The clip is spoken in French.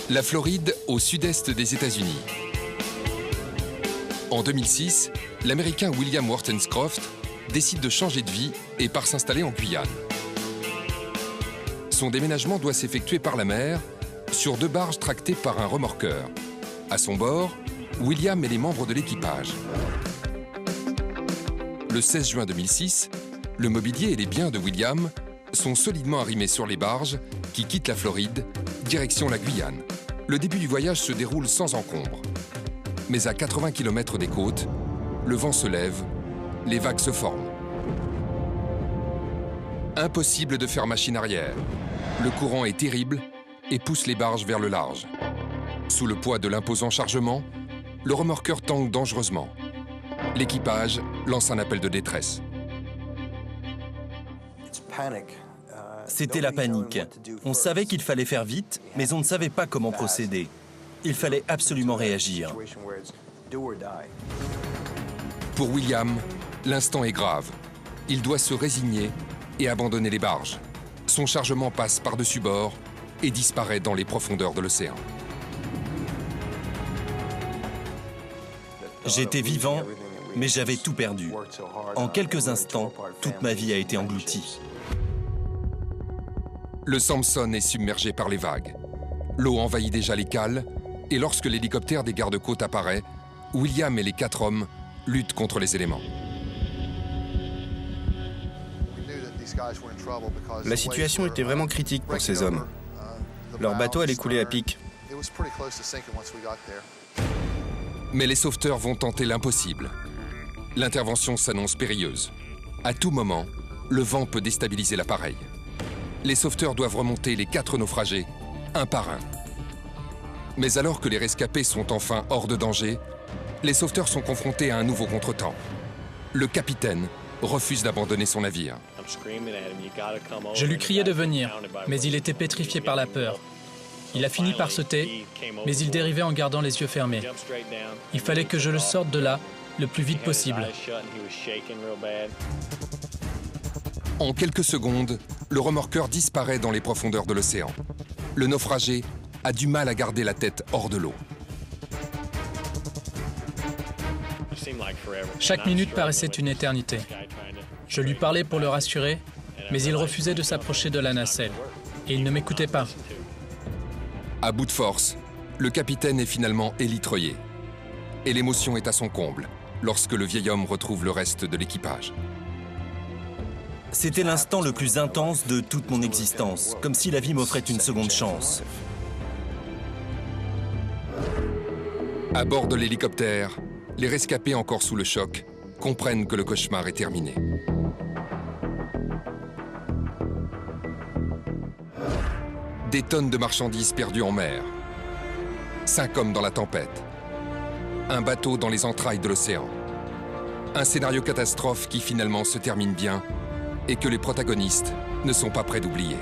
La Floride, au sud-est des États-Unis. En 2006, l'Américain William Wortenscroft décide de changer de vie et part s'installer en Guyane. Son déménagement doit s'effectuer par la mer, sur 2 barges tractées par un remorqueur. À son bord, William et les membres de l'équipage. Le 16 juin 2006, le mobilier et les biens de William sont solidement arrimés sur les barges qui quittent la Floride, direction la Guyane. Le début du voyage se déroule sans encombre. Mais à 80 km des côtes, le vent se lève, les vagues se forment. Impossible de faire machine arrière. Le courant est terrible et pousse les barges vers le large. Sous le poids de l'imposant chargement, le remorqueur tangue dangereusement. L'équipage lance un appel de détresse. C'était la panique. On savait qu'il fallait faire vite, mais on ne savait pas comment procéder. Il fallait absolument réagir. Pour William, l'instant est grave. Il doit se résigner et abandonner les barges. Son chargement passe par-dessus bord et disparaît dans les profondeurs de l'océan. J'étais vivant, mais j'avais tout perdu. En quelques instants, toute ma vie a été engloutie. Le Samson est submergé par les vagues. L'eau envahit déjà les cales et lorsque l'hélicoptère des gardes-côtes apparaît, William et les 4 hommes luttent contre les éléments. La situation était vraiment critique pour ces hommes. Leur bateau allait couler à pic. Mais les sauveteurs vont tenter l'impossible. L'intervention s'annonce périlleuse. À tout moment, le vent peut déstabiliser l'appareil. Les sauveteurs doivent remonter les 4 naufragés, un par un. Mais alors que les rescapés sont enfin hors de danger, les sauveteurs sont confrontés à un nouveau contretemps. Le capitaine refuse d'abandonner son navire. Je lui criais de venir, mais il était pétrifié par la peur. Il a fini par sauter, mais il dérivait en gardant les yeux fermés. Il fallait que je le sorte de là le plus vite possible. En quelques secondes, le remorqueur disparaît dans les profondeurs de l'océan. Le naufragé a du mal à garder la tête hors de l'eau. Chaque minute paraissait une éternité. Je lui parlais pour le rassurer, mais il refusait de s'approcher de la nacelle. Et il ne m'écoutait pas. À bout de force, le capitaine est finalement élitreillé. Et l'émotion est à son comble lorsque le vieil homme retrouve le reste de l'équipage. C'était l'instant le plus intense de toute mon existence, comme si la vie m'offrait une seconde chance. À bord de l'hélicoptère, les rescapés encore sous le choc comprennent que le cauchemar est terminé. Des tonnes de marchandises perdues en mer. 5 hommes dans la tempête. Un bateau dans les entrailles de l'océan. Un scénario catastrophe qui finalement se termine bien et que les protagonistes ne sont pas prêts d'oublier.